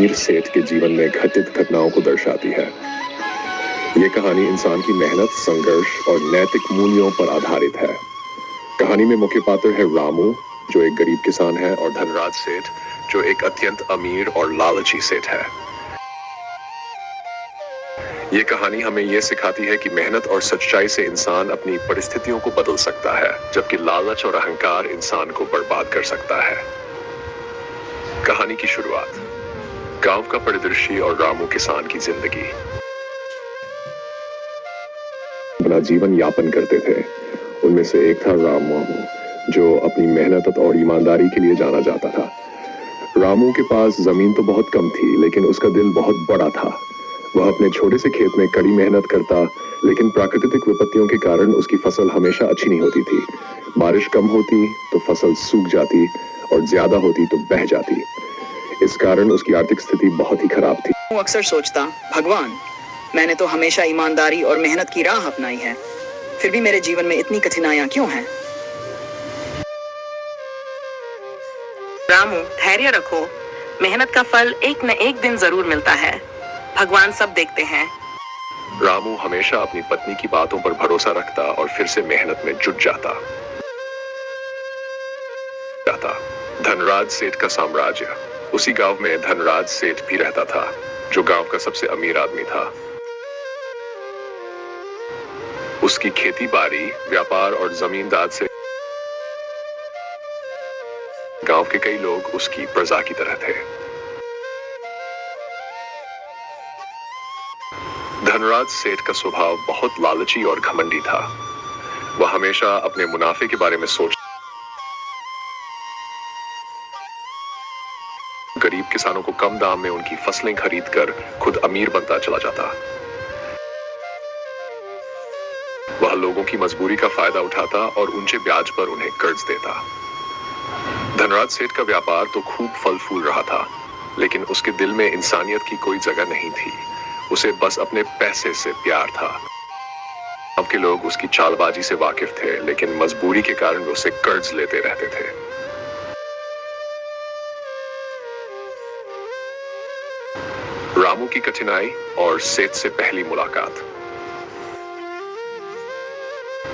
अमीर सेठ के जीवन में घटित घटनाओं को दर्शाती है। ये कहानी इंसान की मेहनत, संघर्ष और नैतिक मूल्यों पर आधारित है। कहानी में मुख्य पात्र है रामू, जो एक गरीब किसान है, और धनराज सेठ, जो एक अत्यंत अमीर और लालची सेठ है। ये कहानी हमें ये सिखाती है कि मेहनत और सच्चाई से इंसान अपनी परिस्थितियों को बदल सकता है, जबकि लालच और अहंकार इंसान को बर्बाद कर सकता है। कहानी की शुरुआत, गांव का परिदृश्य और रामू किसान की जिंदगी। अपना जीवन यापन करते थे। उनमें से एक था रामू, जो अपनी मेहनत और ईमानदारी के लिए जाना जाता था। रामू के पास जमीन तो बहुत कम थी, लेकिन उसका दिल बहुत बड़ा था। वह अपने छोटे से खेत में कड़ी मेहनत करता, लेकिन प्राकृतिक विपत्तियों के कारण उसकी फसल हमेशा अच्छी नहीं होती थी। बारिश कम होती तो फसल सूख जाती, और ज्यादा होती तो बह जाती। इस कारण उसकी आर्थिक स्थिति बहुत ही खराब थी। मैं अक्सर सोचता, भगवान, मैंने तो हमेशा ईमानदारी और मेहनत की राह अपनाई है, फिर भी मेरे जीवन में इतनी कठिनाइयां क्यों हैं? रामू, धैर्य रखो। मेहनत का फल एक न एक दिन जरूर मिलता है। भगवान सब देखते हैं। रामू हमेशा अपनी पत्नी की बातों पर भरोसा रखता और फिर से मेहनत में जुट जाता। धनराज सेठ का साम्राज्य। उसी गांव में धनराज सेठ भी रहता था, जो गांव का सबसे अमीर आदमी था। उसकी खेती बाड़ी, व्यापार और जमींदार से गांव के कई लोग उसकी प्रजा की तरह थे। धनराज सेठ का स्वभाव बहुत लालची और घमंडी था। वह हमेशा अपने मुनाफे के बारे में सोच गरीब किसानों को कम दाम में उनकी फसलें खरीदकर खुद अमीर बनता चला जाता। वह लोगों की मजबूरी का फायदा उठाता और ऊंचे ब्याज पर उन्हें कर्ज देता। धनराज सेठ का व्यापार तो खूब फल फूल रहा था, लेकिन उसके दिल में इंसानियत की कोई जगह नहीं थी। उसे बस अपने पैसे से प्यार था। गांव के लोग उसकी चालबाजी से वाकिफ थे, लेकिन मजबूरी के कारण वे उसे कर्ज लेते रहते थे। रामू की कठिनाई और सेठ से पहली मुलाकात।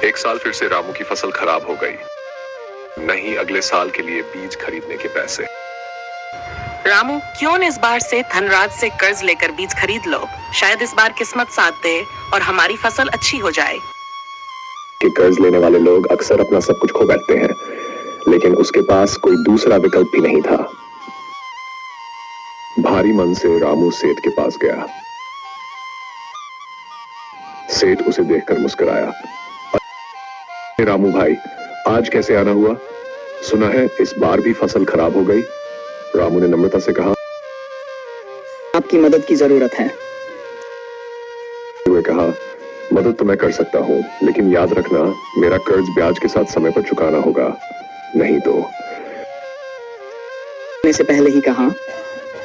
एक साल फिर से रामू की फसल खराब हो गई। नहीं अगले साल के लिए बीज खरीदने के पैसे। रामू, क्यों न इस बार से धनराज से कर्ज लेकर बीज खरीद लो। शायद इस बार किस्मत साथ दे और हमारी फसल अच्छी हो जाए। कि कर्ज लेने वाले लोग अक्सर अपना सब कुछ खो बैठते हैं, लेकिन उसके पास कोई दूसरा विकल्प भी नहीं था। भारी मन से रामू सेठ के पास गया। सेठ उसे देखकर मुस्कुराया। रामू भाई, आज कैसे आना हुआ? सुना है इस बार भी फसल खराब हो गई। रामू ने नम्रता से कहा, आपकी मदद की जरूरत है। वे कहा, मदद तो मैं कर सकता हूँ, लेकिन याद रखना मेरा कर्ज ब्याज के साथ समय पर चुकाना होगा, नहीं तो। मैंने से पहले ही कहा,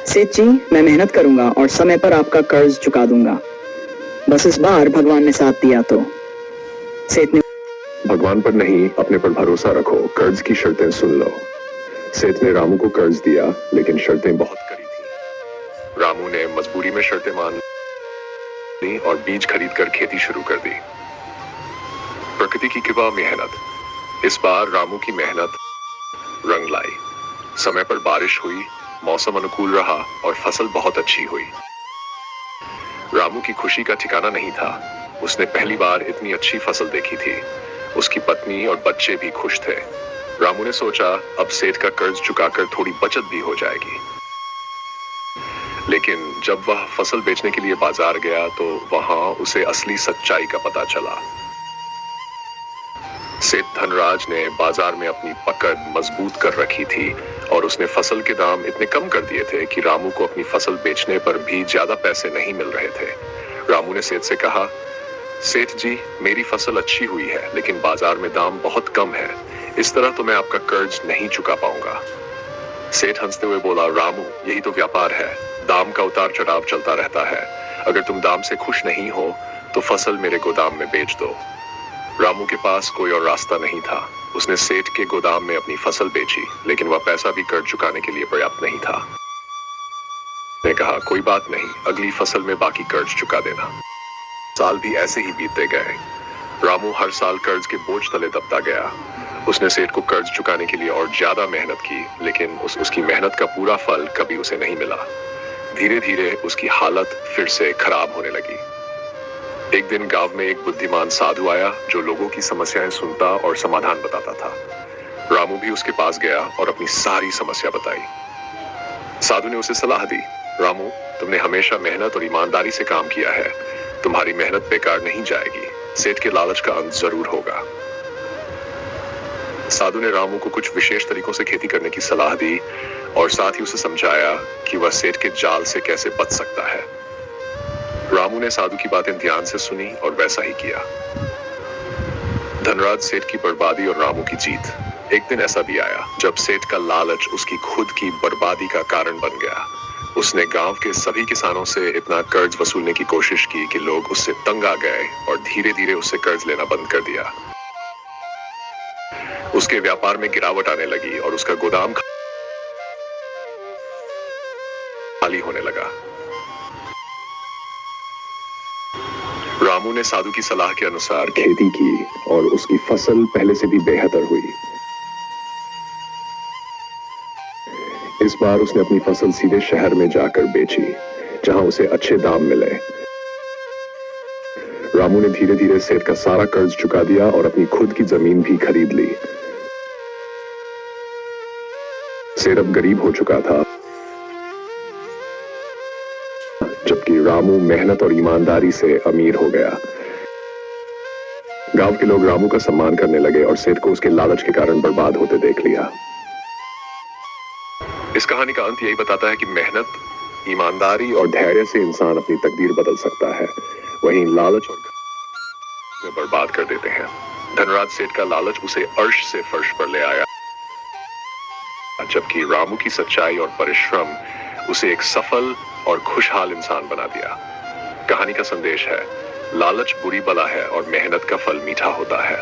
सेठ जी, मैं मेहनत करूंगा और समय पर आपका कर्ज चुका दूंगा। बस इस बार भगवान ने साथ दिया तो। सेठ ने, भगवान पर नहीं, अपने पर भरोसा रखो। कर्ज की शर्तें सुन लो। सेठ ने रामू को कर्ज दिया, लेकिन शर्तें बहुत कड़ी थी। रामू ने मजबूरी में शर्तें मान ली और बीज खरीदकर खेती शुरू कर दी। प्रकृति की कृपा, मेहनत। इस बार रामू की मेहनत रंग लाई। समय पर बारिश हुई, मौसम अनुकूल रहा और फसल बहुत अच्छी हुई। रामू की खुशी का ठिकाना नहीं था। उसने पहली बार इतनी अच्छी फसल देखी थी। उसकी पत्नी और बच्चे भी खुश थे। रामू ने सोचा, अब सेठ का कर्ज चुकाकर थोड़ी बचत भी हो जाएगी। लेकिन जब वह फसल बेचने के लिए बाजार गया तो वहां उसे असली सच्चाई का पता चला। सेठ धनराज ने बाजार में अपनी पकड़ मजबूत कर रखी थी और उसने फसल के दाम इतने कम कर दिए थे कि रामू को अपनी फसल बेचने पर भी ज्यादा पैसे नहीं मिल रहे थे। रामू ने सेठ से कहा, सेठ जी, मेरी फसल अच्छी हुई है, लेकिन बाजार में दाम बहुत कम है। इस तरह तो मैं आपका कर्ज नहीं चुका पाऊंगा। सेठ हंसते हुए बोला, रामू, यही तो व्यापार है। दाम का उतार चढ़ाव चलता रहता है। अगर तुम दाम से खुश नहीं हो तो फसल मेरे गोदाम में बेच दो। रामू के पास कोई और रास्ता नहीं था। उसने सेठ के गोदाम में अपनी फसल बेची, लेकिन वह पैसा भी कर्ज चुकाने के लिए पर्याप्त नहीं था। ने कहा, कोई बात नहीं, अगली फसल में बाकी कर्ज चुका देना। साल भी ऐसे ही बीतते गए। रामू हर साल कर्ज के बोझ तले दबता गया। उसने सेठ को कर्ज चुकाने के लिए और ज्यादा मेहनत की, लेकिन उसकी मेहनत का पूरा फल कभी उसे नहीं मिला। धीरे धीरे उसकी हालत फिर से खराब होने लगी। एक दिन गांव में एक बुद्धिमान साधु आया जो लोगों की समस्याएं सुनता और समाधान बताता था। रामू भी उसके पास गया और अपनी सारी समस्या बताई। साधु ने उसे सलाह दी, रामू, तुमने हमेशा मेहनत और ईमानदारी से काम किया है, तुम्हारी मेहनत बेकार नहीं जाएगी। सेठ के लालच का अंत जरूर होगा। साधु ने रामू को कुछ विशेष तरीकों से खेती करने की सलाह दी और साथ ही उसे समझाया कि वह सेठ के जाल से कैसे बच सकता है। रामू ने साधु की बातें ध्यान से सुनी और वैसा ही किया। धनराज सेठ की बर्बादी और रामू की जीत। एक दिन ऐसा भी आया जब सेठ का लालच उसकी खुद की बर्बादी का कारण बन गया। उसने गांव के सभी किसानों से इतना कर्ज वसूलने की कोशिश की कि लोग उससे तंग आ गए और धीरे धीरे उससे कर्ज लेना बंद कर दिया। उसके व्यापार में गिरावट आने लगी और उसका गोदाम खाली होने लगा। रामू ने साधु की सलाह के अनुसार खेती की और उसकी फसल पहले से भी बेहतर हुई। इस बार उसने अपनी फसल सीधे शहर में जाकर बेची, जहां उसे अच्छे दाम मिले। रामू ने धीरे धीरे सेठ का सारा कर्ज चुका दिया और अपनी खुद की जमीन भी खरीद ली। सेठ अब गरीब हो चुका था, जबकि रामू मेहनत और ईमानदारी से अमीर हो गया। गांव के लोग रामू का सम्मान करने लगे और सेठ को उसके लालच के कारण बर्बाद होते देख लिया। इस कहानी का अंत यही बताता है कि मेहनत, ईमानदारी और धैर्य से इंसान अपनी तकदीर बदल सकता है, वहीं लालच और में बर्बाद कर देते हैं। धनराज सेठ का लालच उसे अर्श से फर्श पर ले आया, जबकि रामू की सच्चाई और परिश्रम उसे एक सफल और खुशहाल इंसान बना दिया। कहानी का संदेश है, लालच बुरी बला है और मेहनत का फल मीठा होता है।